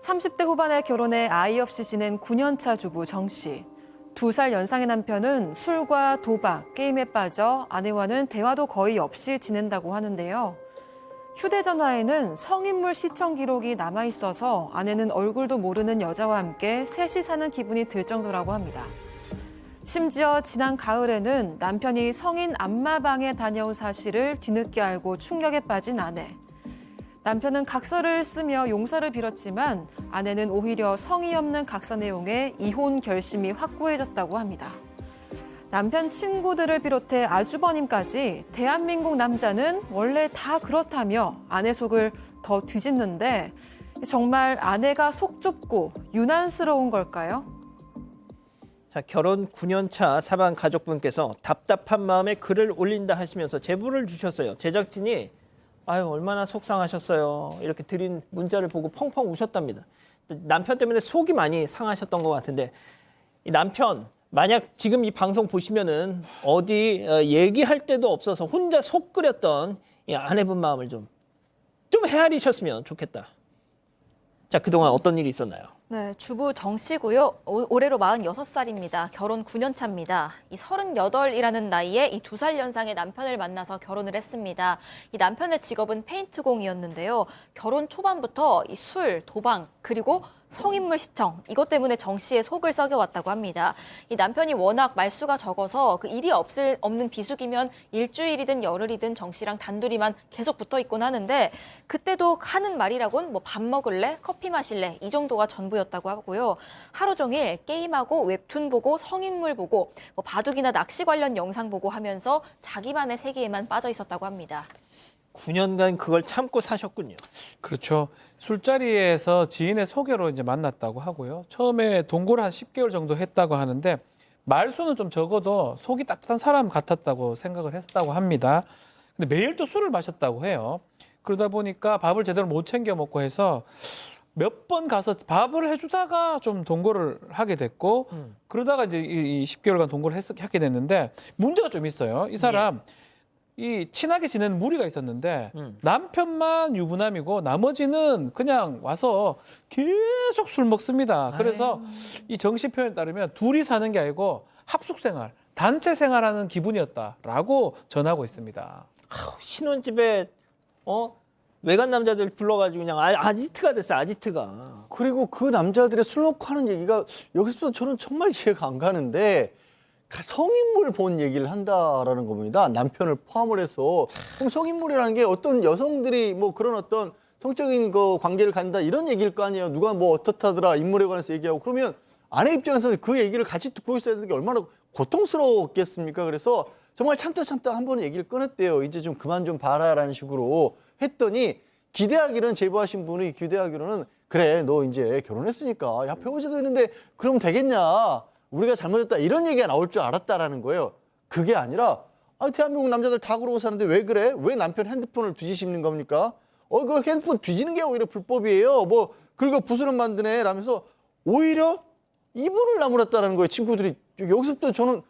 30대 후반에 결혼해 아이 없이 지낸 9년차 주부 정 씨. 2살 연상의 남편은 술과 도박, 게임에 빠져 아내와는 대화도 거의 없이 지낸다고 하는데요. 휴대전화에는 성인물 시청 기록이 남아있어서 아내는 얼굴도 모르는 여자와 함께 셋이 사는 기분이 들 정도라고 합니다. 심지어 지난 가을에는 남편이 성인 안마방에 다녀온 사실을 뒤늦게 알고 충격에 빠진 아내. 남편은 각서를 쓰며 용서를 빌었지만 아내는 오히려 성의 없는 각서 내용에 이혼 결심이 확고해졌다고 합니다. 남편 친구들을 비롯해 아주버님까지 대한민국 남자는 원래 다 그렇다며 아내 속을 더 뒤집는데 정말 아내가 속 좁고 유난스러운 걸까요? 자, 결혼 9년 차 사방 가족분께서 답답한 마음에 글을 올린다 하시면서 제보를 주셨어요. 제작진이 아유 얼마나 속상하셨어요. 이렇게 드린 문자를 보고 펑펑 우셨답니다. 남편 때문에 속이 많이 상하셨던 것 같은데 이 남편 만약 지금 이 방송 보시면은 어디 얘기할 데도 없어서 혼자 속 끓였던 이 아내분 마음을 좀 헤아리셨으면 좋겠다. 자, 그동안 어떤 일이 있었나요? 네, 주부 정 씨고요. 올해로 46살입니다. 결혼 9년 차입니다. 이 38이라는 나이에 이 2살 연상의 남편을 만나서 결혼을 했습니다. 이 남편의 직업은 페인트공이었는데요. 결혼 초반부터 이 술, 도박, 그리고 성인물 시청, 이것 때문에 정 씨의 속을 썩여왔다고 합니다. 이 남편이 워낙 말수가 적어서 그 일이 없는 비수기면 일주일이든 열흘이든 정 씨랑 단둘이만 계속 붙어 있곤 하는데 그때도 하는 말이라곤 뭐 밥 먹을래? 커피 마실래? 이 정도가 전부였다고 하고요. 하루 종일 게임하고 웹툰 보고 성인물 보고 뭐 바둑이나 낚시 관련 영상 보고 하면서 자기만의 세계에만 빠져 있었다고 합니다. 9년간 그걸 참고 사셨군요. 그렇죠. 술자리에서 지인의 소개로 이제 만났다고 하고요. 처음에 동거를 한 10개월 정도 했다고 하는데 말수는 좀 적어도 속이 따뜻한 사람 같았다고 생각을 했다고 합니다. 근데 매일 또 술을 마셨다고 해요. 그러다 보니까 밥을 제대로 못 챙겨 먹고 해서 몇 번 가서 밥을 해주다가 좀 동거를 하게 됐고 그러다가 이제 이 10개월간 동거를 하게 됐는데 문제가 좀 있어요. 이 사람 이 친하게 지내는 무리가 있었는데 남편만 유부남이고 나머지는 그냥 와서 계속 술 먹습니다. 그래서 이 정씨 표현에 따르면 둘이 사는 게 아니고 합숙생활, 단체 생활하는 기분이었다라고 전하고 있습니다. 신혼집에 외간 남자들 불러가지고 그냥 아지트가 됐어, 아지트가. 그리고 그 남자들의 술 먹고 하는 얘기가 여기서 저는 정말 이해가 안 가는데 성인물 본 얘기를 한다라는 겁니다. 남편을 포함을 해서. 그럼 성인물이라는 게 어떤 여성들이 뭐 그런 어떤 성적인 거 관계를 갖는다 이런 얘기일 거 아니에요. 누가 뭐 어떻다더라 인물에 관해서 얘기하고 그러면 아내 입장에서는 그 얘기를 같이 듣고 있어야 되는 게 얼마나 고통스러웠겠습니까? 그래서 정말 참다 한 번은 얘기를 끊었대요. 이제 좀 그만 좀 봐라라는 식으로 했더니 기대하기로는 제보하신 분이 기대하기로는 그래 너 이제 결혼했으니까 야 배우자도 있는데 그러면 되겠냐. 우리가 잘못했다 이런 얘기가 나올 줄 알았다라는 거예요. 그게 아니라 대한민국 남자들 다 그러고 사는데 왜 그래? 왜 남편 핸드폰을 뒤지시는 겁니까? 그 핸드폰 뒤지는 게 오히려 불법이에요. 뭐 긁어 부스럼 만드네 라면서 오히려 이불을 나무랐다는 거예요. 친구들이. 여기서부터 저는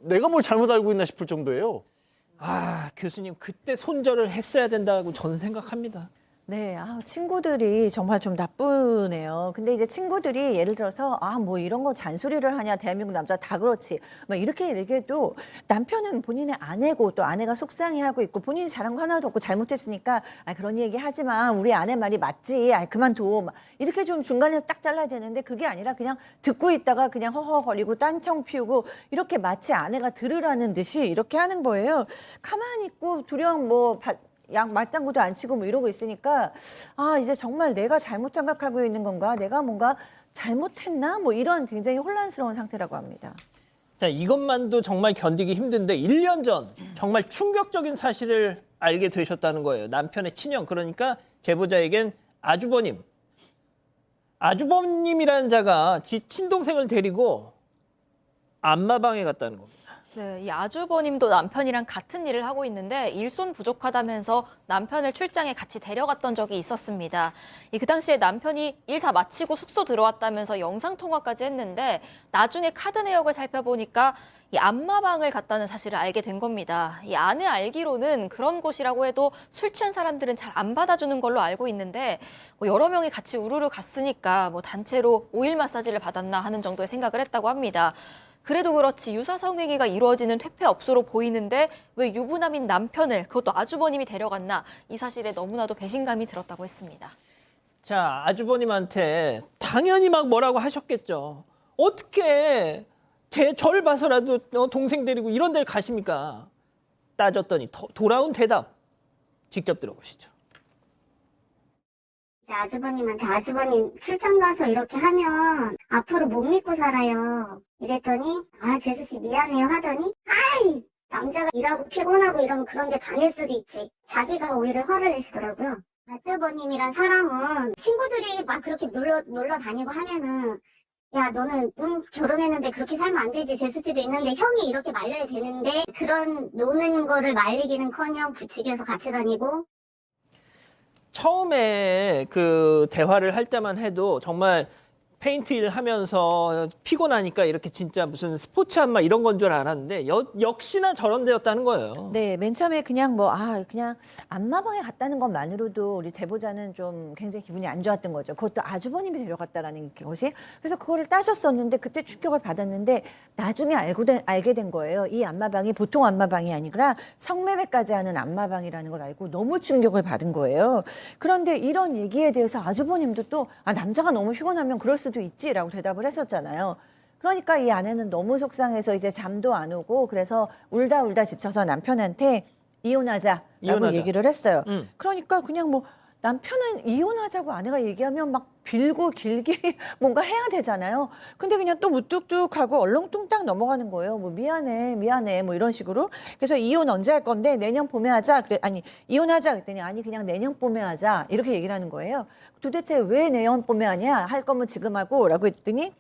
내가 뭘 잘못 알고 있나 싶을 정도예요. 교수님 그때 손절을 했어야 된다고 저는 생각합니다. 네, 친구들이 정말 좀 나쁘네요. 근데 이제 친구들이 예를 들어서 뭐 이런 거 잔소리를 하냐 대한민국 남자 다 그렇지 막 이렇게 얘기해도 남편은 본인의 아내고 또 아내가 속상해하고 있고 본인이 잘한 거 하나도 없고 잘못했으니까 그런 얘기 하지 마 우리 아내 말이 맞지 그만둬 막 이렇게 좀 중간에서 딱 잘라야 되는데 그게 아니라 그냥 듣고 있다가 그냥 허허거리고 딴청 피우고 이렇게 마치 아내가 들으라는 듯이 이렇게 하는 거예요. 가만히 있고 두령 양 맞장구도 안 치고 뭐 이러고 있으니까 이제 정말 내가 잘못 생각하고 있는 건가? 내가 뭔가 잘못했나? 뭐 이런 굉장히 혼란스러운 상태라고 합니다. 자, 이것만도 정말 견디기 힘든데 1년 전 정말 충격적인 사실을 알게 되셨다는 거예요. 남편의 친형, 그러니까 제보자에겐 아주버님이라는 자가 지 친동생을 데리고 안마방에 갔다는 겁니다. 네, 이 아주버님도 남편이랑 같은 일을 하고 있는데 일손 부족하다면서 남편을 출장에 같이 데려갔던 적이 있었습니다. 그 당시에 남편이 일 다 마치고 숙소 들어왔다면서 영상통화까지 했는데 나중에 카드 내역을 살펴보니까 이 안마방을 갔다는 사실을 알게 된 겁니다. 이 아내 알기로는 그런 곳이라고 해도 술 취한 사람들은 잘 안 받아주는 걸로 알고 있는데 여러 명이 같이 우르르 갔으니까 단체로 오일 마사지를 받았나 하는 정도의 생각을 했다고 합니다. 그래도 그렇지 유사 성행위가 이루어지는 퇴폐업소로 보이는데 왜 유부남인 남편을 그것도 아주버님이 데려갔나 이 사실에 너무나도 배신감이 들었다고 했습니다. 자, 아주버님한테 당연히 막 뭐라고 하셨겠죠. 어떻게 절 봐서라도 동생 데리고 이런 데를 가십니까? 따졌더니 돌아온 대답 직접 들어보시죠. 아주버님한테 아주버님 출장 가서 이렇게 하면 앞으로 못 믿고 살아요. 이랬더니 재수 씨 미안해요 하더니 아이 남자가 일하고 피곤하고 이러면 그런 데 다닐 수도 있지. 자기가 오히려 화를 내시더라고요. 아주버님이란 사람은 친구들이 막 그렇게 놀러 다니고 하면은 야 너는 결혼했는데 그렇게 살면 안 되지. 재수씨도 있는데 형이 이렇게 말려야 되는데 그런 노는 거를 말리기는커녕 부추겨서 같이 다니고. 처음에 그 대화를 할 때만 해도 정말 페인트 일 하면서 피곤하니까 이렇게 진짜 무슨 스포츠 한마 이런 건 줄 알았는데 역시나 저런 데였다는 거예요. 네, 맨 처음에 그냥 그냥 안마방에 갔다는 것만으로도 우리 제보자는 좀 굉장히 기분이 안 좋았던 거죠. 그것도 아주버님이 데려갔다라는 것이. 그래서 그거를 따졌었는데 그때 충격을 받았는데 나중에 알게 된 거예요. 이 안마방이 보통 안마방이 아니라 성매매까지 하는 안마방이라는 걸 알고 너무 충격을 받은 거예요. 그런데 이런 얘기에 대해서 아주버님도 또 남자가 너무 피곤하면 그럴 수도 있지라고 대답을 했었잖아요. 그러니까 이 아내는 너무 속상해서 이제 잠도 안 오고 그래서 울다 지쳐서 남편한테 이혼하자라고 얘기를 했어요. 그러니까 그냥 남편은 이혼하자고 아내가 얘기하면 막 빌고 길게 뭔가 해야 되잖아요. 근데 그냥 또 무뚝뚝하고 얼렁뚱땅 넘어가는 거예요. 미안해 이런 식으로. 그래서 이혼 언제 할 건데 내년 봄에 하자. 이혼하자 그랬더니 아니 그냥 내년 봄에 하자 이렇게 얘기를 하는 거예요. 도대체 왜 내년 봄에 하냐? 할 거면 지금 하고라고 했더니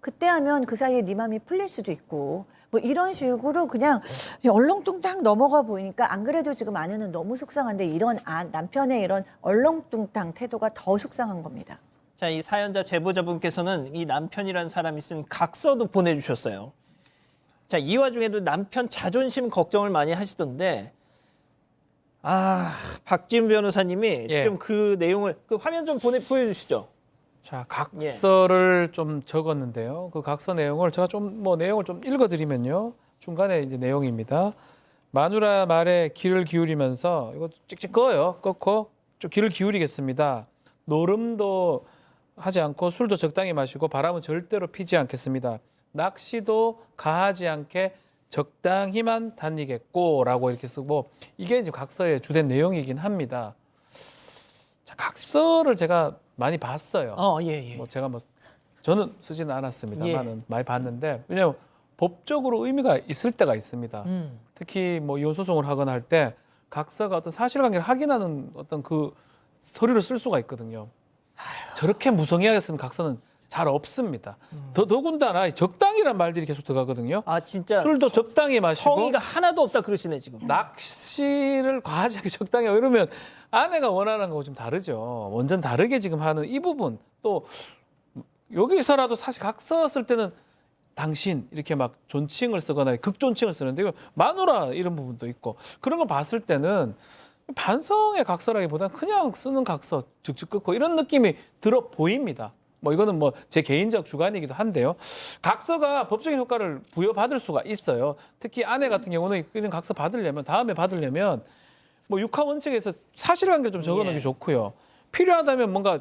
그때 하면 그 사이에 네 맘이 풀릴 수도 있고 이런 식으로 그냥 얼렁뚱땅 넘어가 보이니까 안 그래도 지금 아내는 너무 속상한데 이런 남편의 이런 얼렁뚱땅 태도가 더 속상한 겁니다. 자, 이 사연자 제보자분께서는 이 남편이라는 사람이 쓴 각서도 보내주셨어요. 자, 이 와중에도 남편 자존심 걱정을 많이 하시던데 박지훈 변호사님이 좀 그 내용을 그 화면 좀 보여주시죠. 자, 각서를 좀 적었는데요. 그 각서 내용을 제가 내용을 좀 읽어드리면요. 중간에 이제 내용입니다. 마누라 말에 귀를 기울이면서 이거 찍찍 꺼요. 꺾고 좀 귀를 기울이겠습니다. 노름도 하지 않고 술도 적당히 마시고 바람은 절대로 피지 않겠습니다. 낚시도 가하지 않게 적당히만 다니겠고라고 이렇게 쓰고 이게 이제 각서의 주된 내용이긴 합니다. 자, 각서를 제가 많이 봤어요. 예. 제가 저는 쓰지는 않았습니다만은 많이 봤는데 왜냐하면 법적으로 의미가 있을 때가 있습니다. 특히 이혼 소송을 하거나 할 때 각서가 어떤 사실관계를 확인하는 어떤 그 서류를 쓸 수가 있거든요. 저렇게 무성의하게 쓴 각서는 잘 없습니다. 더군다나 적당히란 말들이 계속 들어가거든요. 진짜 술도 적당히 마시고 성의가 하나도 없다 그러시네 지금. 낚시를 과하지 않게 적당히 하고 이러면 아내가 원하는 거하고 좀 다르죠. 완전 다르게 지금 하는 이 부분 또 여기서라도 사실 각서 쓸 때는 당신 이렇게 막 존칭을 쓰거나 극존칭을 쓰는데 이거 마누라 이런 부분도 있고 그런 거 봤을 때는 반성의 각서라기보다는 그냥 쓰는 각서 즉즉 끊고 이런 느낌이 들어 보입니다. 이거는 제 개인적 주관이기도 한데요. 각서가 법적인 효과를 부여받을 수가 있어요. 특히 아내 같은 경우는 이런 각서 다음에 받으려면 육하 원칙에서 사실관계를 좀 적어놓는 게 좋고요. 필요하다면 뭔가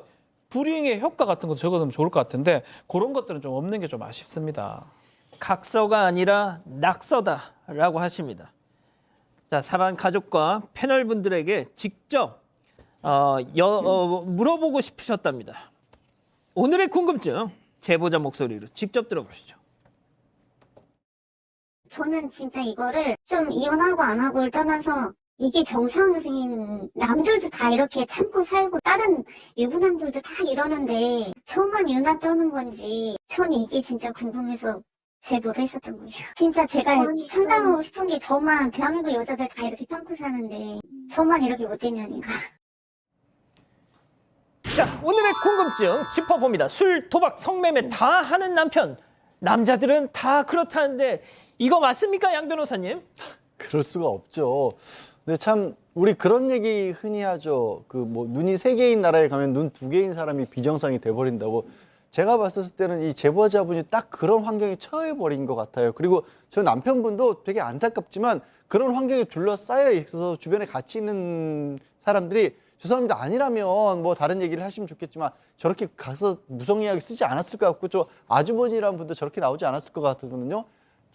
불이행의 효과 같은 것도 적어놓으면 좋을 것 같은데 그런 것들은 좀 없는 게 좀 아쉽습니다. 각서가 아니라 낙서다라고 하십니다. 자, 사반 가족과 패널 분들에게 직접 물어보고 싶으셨답니다. 오늘의 궁금증 제보자 목소리로 직접 들어보시죠. 저는 진짜 이거를 좀 이혼하고 안 하고를 떠나서 이게 정상인 남들도 다 이렇게 참고 살고 다른 유부남들도 다 이러는데 저만 유나 떠는 건지 저는 이게 진짜 궁금해서 제보를 했었던 거예요. 진짜 제가 상담하고 싶은 게 저만 대한민국 여자들 다 이렇게 참고 사는데 저만 이렇게 못된 년인가. 자, 오늘의 궁금증 짚어봅니다. 술, 도박, 성매매 다 하는 남편. 남자들은 다 그렇다는데 이거 맞습니까, 양 변호사님? 그럴 수가 없죠. 근데 참 우리 그런 얘기 흔히 하죠. 그 뭐 눈이 3개인 나라에 가면 눈 2개인 사람이 비정상이 돼버린다고. 제가 봤을 때는 이 제보자분이 딱 그런 환경에 처해 버린 것 같아요. 그리고 저 남편분도 되게 안타깝지만 그런 환경에 둘러싸여 있어서 주변에 같이 있는 사람들이 죄송합니다 아니라면 뭐 다른 얘기를 하시면 좋겠지만 저렇게 가서 무성의하게 쓰지 않았을 것 같고 저 아주버니라는 분도 저렇게 나오지 않았을 것 같거든요.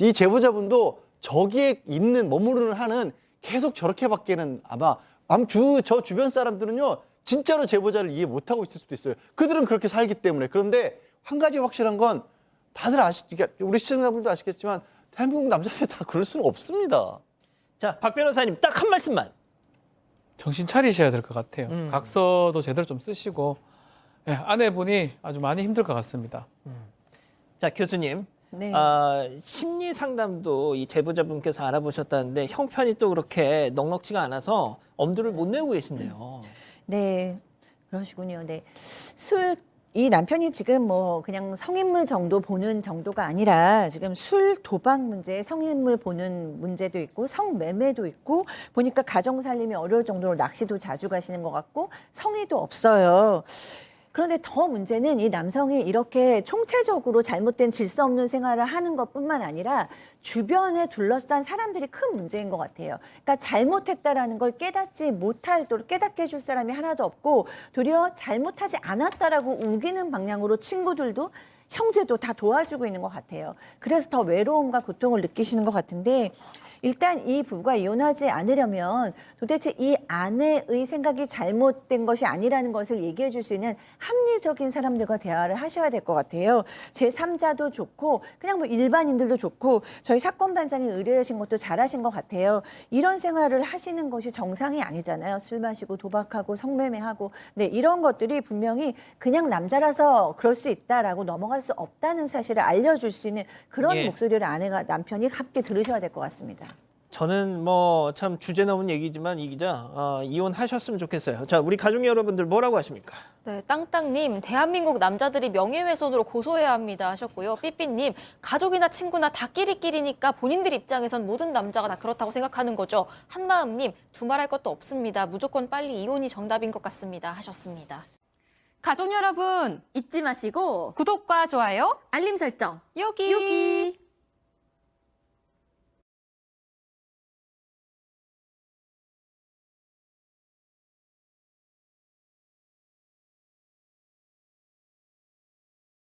이 제보자분도 저기에 있는 머무르는 한은 계속 저렇게밖에는 아마 저 주변 사람들은요 진짜로 제보자를 이해 못하고 있을 수도 있어요. 그들은 그렇게 살기 때문에. 그런데 한 가지 확실한 건 다들 그러니까 우리 시청자분들도 아시겠지만 대한민국 남자들 다 그럴 수는 없습니다. 자, 박 변호사님 딱 한 말씀만. 정신 차리셔야 될 것 같아요. 각서도 제대로 좀 쓰시고 예, 아내분이 아주 많이 힘들 것 같습니다. 자, 교수님. 네. 심리 상담도 이 제보자분께서 알아보셨다는데 형편이 또 그렇게 넉넉지가 않아서 엄두를 못 내고 계신데요. 네, 그러시군요. 네. 이 남편이 지금 뭐 그냥 성인물 정도 보는 정도가 아니라 지금 술, 도박 문제, 성인물 보는 문제도 있고 성매매도 있고 보니까 가정 살림이 어려울 정도로 낚시도 자주 가시는 것 같고 성의도 없어요. 그런데 더 문제는 이 남성이 이렇게 총체적으로 잘못된 질서 없는 생활을 하는 것뿐만 아니라 주변에 둘러싼 사람들이 큰 문제인 것 같아요. 그러니까 잘못했다라는 걸 깨닫지 못할 또 깨닫게 해줄 사람이 하나도 없고 도리어 잘못하지 않았다라고 우기는 방향으로 친구들도 형제도 다 도와주고 있는 것 같아요. 그래서 더 외로움과 고통을 느끼시는 것 같은데 일단 이 부부가 이혼하지 않으려면 도대체 이 아내의 생각이 잘못된 것이 아니라는 것을 얘기해 줄 수 있는 합리적인 사람들과 대화를 하셔야 될 것 같아요. 제3자도 좋고 그냥 뭐 일반인들도 좋고 저희 사건 반장이 의뢰하신 것도 잘하신 것 같아요. 이런 생활을 하시는 것이 정상이 아니잖아요. 술 마시고 도박하고 성매매하고 네, 이런 것들이 분명히 그냥 남자라서 그럴 수 있다라고 넘어갈 수 없다는 사실을 알려줄 수 있는 그런 예. 목소리를 남편이 함께 들으셔야 될 것 같습니다. 저는 뭐 참 주제 넘은 얘기지만 이 기자 이혼하셨으면 좋겠어요. 자, 우리 가족 여러분들 뭐라고 하십니까? 네, 땅땅님, 대한민국 남자들이 명예훼손으로 고소해야 합니다 하셨고요. 삐삐님, 가족이나 친구나 다 끼리끼리니까 본인들 입장에선 모든 남자가 다 그렇다고 생각하는 거죠. 한마음님, 두말할 것도 없습니다. 무조건 빨리 이혼이 정답인 것 같습니다 하셨습니다. 가족 여러분 잊지 마시고 구독과 좋아요 알림 설정 여기.